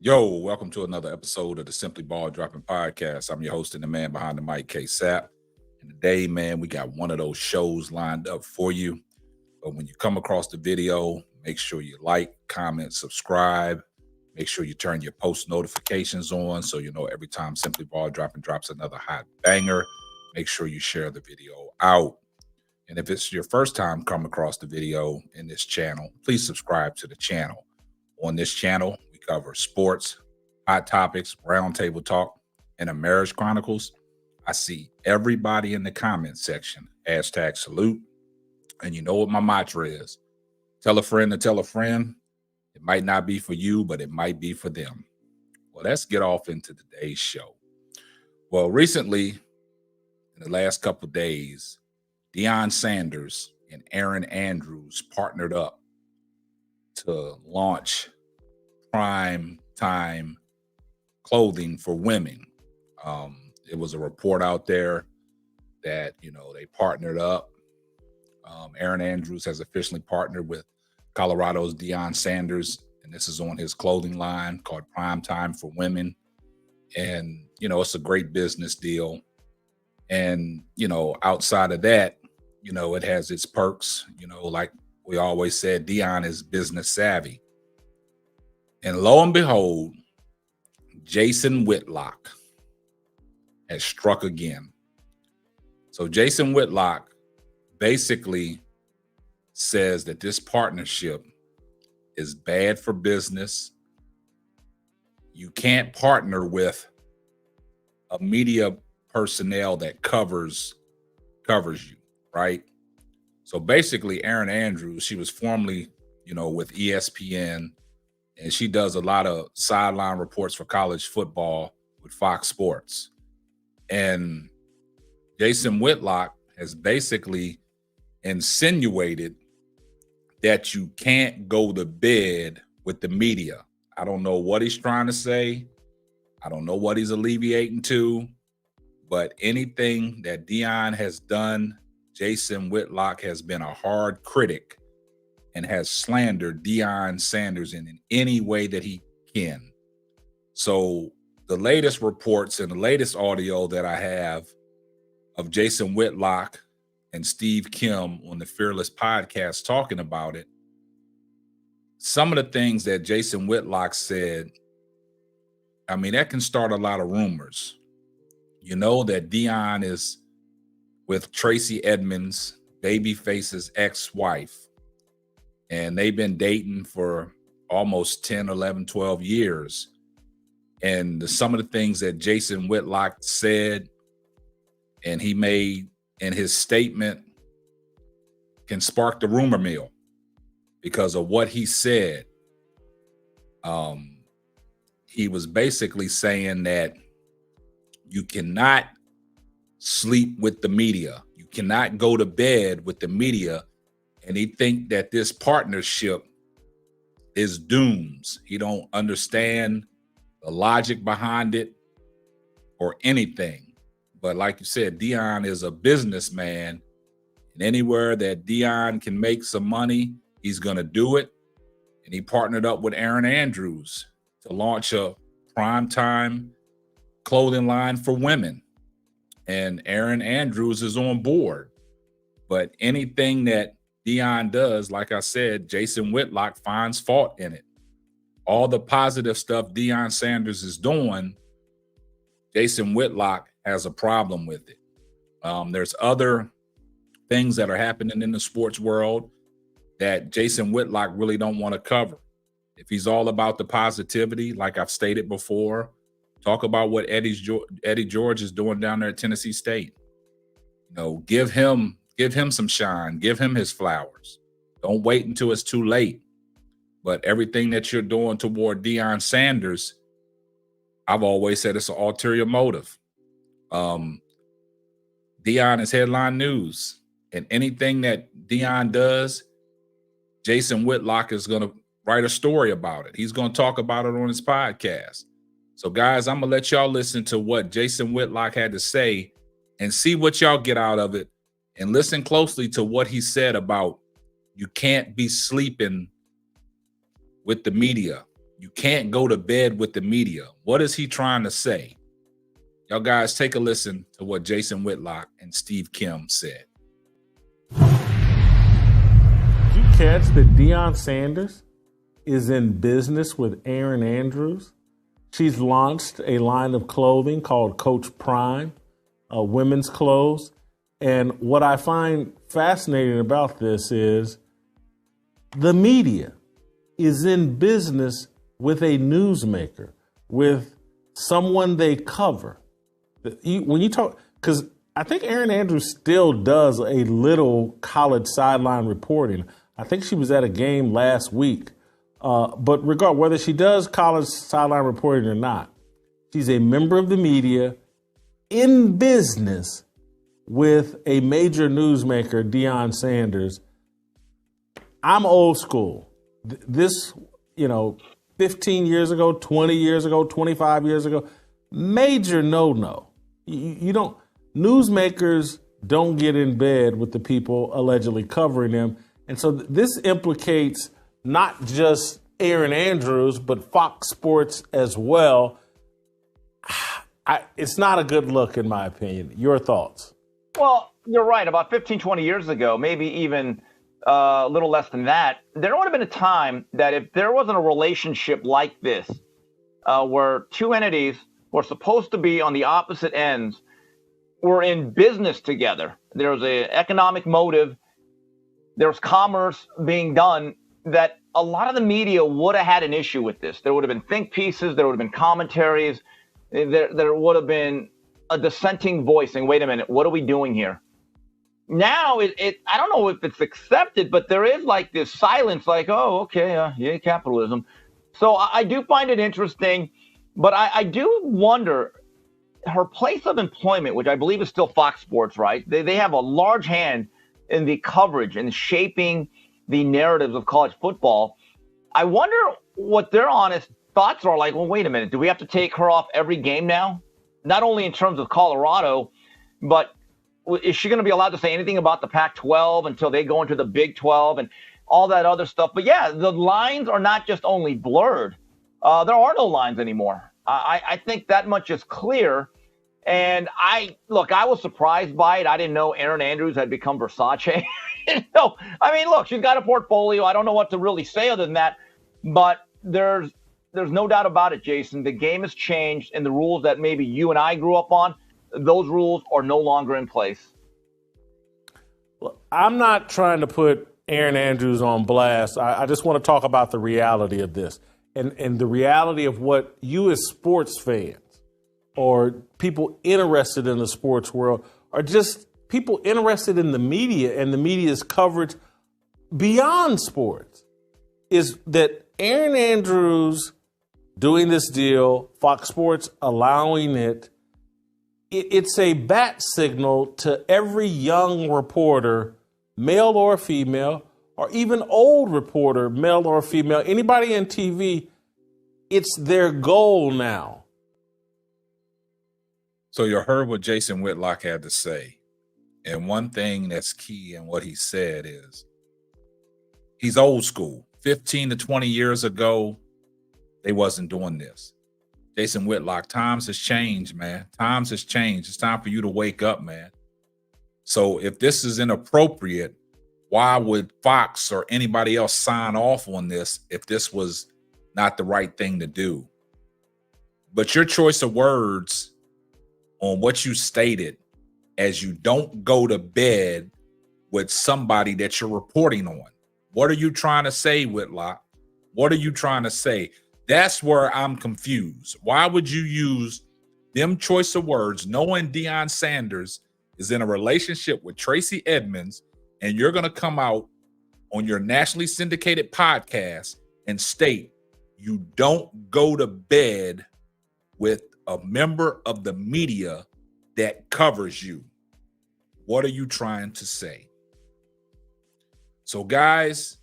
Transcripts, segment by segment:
Yo, welcome to another episode of the Simply Ball Dropping Podcast. I'm your host and the man behind the mic, K Sap. And today, man, we got one of those shows lined up for you. But when you come across the video, make sure you like, comment, subscribe. Make sure you turn your post notifications on so you know every time Simply Ball Dropping drops another hot banger. Make sure you share the video out. And if it's your first time coming across the video in this channel, please subscribe to the channel. On this channel, we cover sports, hot topics, roundtable talk, and a marriage chronicles. I see everybody in the comment section. Hashtag salute. And you know what my mantra is. Tell a friend to tell a friend. It might not be for you, but it might be for them. Well, let's get off into today's show. Well, recently, in the last couple of days, Deion Sanders and Erin Andrews partnered up to launch prime time clothing for women. It was a report out there that, they partnered up. Erin Andrews has officially partnered with Colorado's Deion Sanders, and this is on his clothing line called Prime Time for Women. And, it's a great business deal. And, outside of that, it has its perks, like we always said, Deion is business savvy. And lo and behold, Jason Whitlock has struck again. So Jason Whitlock basically says that this partnership is bad for business. You can't partner with a media personnel that covers you, right? So basically, Erin Andrews, she was formerly, with ESPN, and she does a lot of sideline reports for college football with Fox Sports. And Jason Whitlock has basically insinuated that you can't go to bed with the media. I don't know what he's trying to say. I don't know what he's alleviating to, but anything that Deion has done, Jason Whitlock has been a hard critic and has slandered Deion Sanders in any way that he can. So the latest reports and the latest audio that I have of Jason Whitlock and Steve Kim on the Fearless podcast talking about it, some of the things that Jason Whitlock said, that can start a lot of rumors. You know that Deion is with Tracy Edmonds, Babyface's ex-wife, and they've been dating for almost 10, 11, 12 years. And some of the things that Jason Whitlock said and he made in his statement can spark the rumor mill because of what he said. He was basically saying that you cannot sleep with the media. You cannot go to bed with the media. And he think that this partnership is dooms. He don't understand the logic behind it or anything. But like you said, Deion is a businessman. And anywhere that Deion can make some money, he's going to do it. And he partnered up with Erin Andrews to launch a primetime clothing line for women. And Erin Andrews is on board. But anything that Deion does, like I said, Jason Whitlock finds fault in it. All the positive stuff Deion Sanders is doing, Jason Whitlock has a problem with it. There's other things that are happening in the sports world that Jason Whitlock really don't want to cover. If he's all about the positivity, like I've stated before, talk about what Eddie George is doing down there at Tennessee State. Give him some shine. Give him his flowers. Don't wait until it's too late. But everything that you're doing toward Deion Sanders, I've always said it's an ulterior motive. Deion is headline news. And anything that Deion does, Jason Whitlock is going to write a story about it. He's going to talk about it on his podcast. So, guys, I'm going to let y'all listen to what Jason Whitlock had to say and see what y'all get out of it. And listen closely to what he said about you can't be sleeping with the media. You can't go to bed with the media. What is he trying to say? Y'all guys take a listen to what Jason Whitlock and Steve Kim said. Did you catch that Deion Sanders is in business with Erin Andrews? She's launched a line of clothing called Coach Prime, women's clothes. And what I find fascinating about this is the media is in business with a newsmaker, with someone they cover. When you talk, because I think Erin Andrews still does a little college sideline reporting. I think she was at a game last week. But regardless, whether she does college sideline reporting or not, she's a member of the media in business with a major newsmaker, Deion Sanders. I'm old school. This, 15 years ago, 20 years ago, 25 years ago, major no-no. You don't, newsmakers don't get in bed with the people allegedly covering them. And so this implicates not just Erin Andrews, but Fox Sports as well. It's not a good look, in my opinion. Your thoughts? Well, you're right. About 15, 20 years ago, maybe even a little less than that, there would have been a time that if there wasn't a relationship like this, where two entities were supposed to be on the opposite ends were in business together, there was an economic motive, there was commerce being done, that a lot of the media would have had an issue with this. There would have been think pieces, there would have been commentaries, there would have been a dissenting voice saying, wait a minute, what are we doing here? Now, I don't know if it's accepted, but there is like this silence, like, oh, okay, yeah, capitalism. So I do find it interesting, but I do wonder, her place of employment, which I believe is still Fox Sports, right? They have a large hand in the coverage and shaping the narratives of college football. I wonder what their honest thoughts are like. Well, wait a minute. Do we have to take her off every game now? Not only in terms of Colorado, but is she going to be allowed to say anything about the Pac-12 until they go into the Big 12 and all that other stuff? But yeah, the lines are not just only blurred. There are no lines anymore. I think that much is clear. And I was surprised by it. I didn't know Erin Andrews had become Versace. No, I mean, look, she's got a portfolio. I don't know what to really say other than that. But there's no doubt about it, Jason. The game has changed, and the rules that maybe you and I grew up on, those rules are no longer in place. Well, I'm not trying to put Erin Andrews on blast. I just want to talk about the reality of this and the reality of what you as sports fans or people interested in the sports world are just people interested in the media and the media's coverage beyond sports is that Erin Andrews doing this deal, Fox Sports allowing it, it's a bat signal to every young reporter, male or female, or even old reporter, male or female, anybody in TV, it's their goal now. So you heard what Jason Whitlock had to say. And one thing that's key in what he said is he's old school. 15 to 20 years ago, they wasn't doing this. Jason Whitlock, times has changed, man. Times has changed. It's time for you to wake up, man. So if this is inappropriate, why would Fox or anybody else sign off on this if this was not the right thing to do? But your choice of words on what you stated as you don't go to bed with somebody that you're reporting on. What are you trying to say, Whitlock? What are you trying to say? That's where I'm confused. Why would you use them choice of words knowing Deion Sanders is in a relationship with Tracy Edmonds and you're going to come out on your nationally syndicated podcast and state you don't go to bed with a member of the media that covers you? What are you trying to say? So, guys,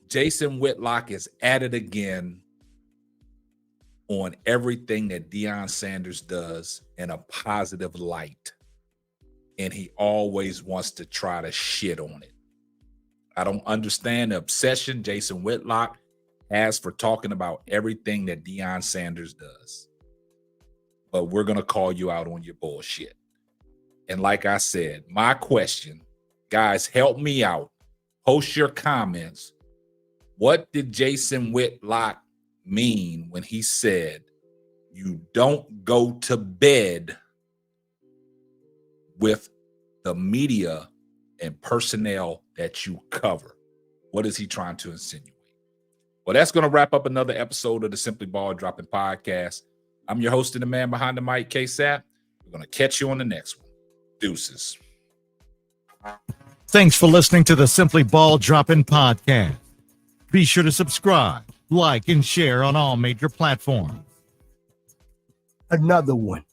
Jason Whitlock is at it again on everything that Deion Sanders does in a positive light. And he always wants to try to shit on it. I don't understand the obsession. Jason Whitlock as for talking about everything that Deion Sanders does. But we're going to call you out on your bullshit. And like I said, my question, guys, help me out. Post your comments. What did Jason Whitlock mean when he said, you don't go to bed with the media and personnel that you cover? What is he trying to insinuate? Well, that's going to wrap up another episode of the Simply Ball Dropping Podcast. I'm your host and the man behind the mic, K-Sap. We're going to catch you on the next one. Deuces. Thanks for listening to the Simply Ball Dropping Podcast. Be sure to subscribe, like, and share on all major platforms. Another one.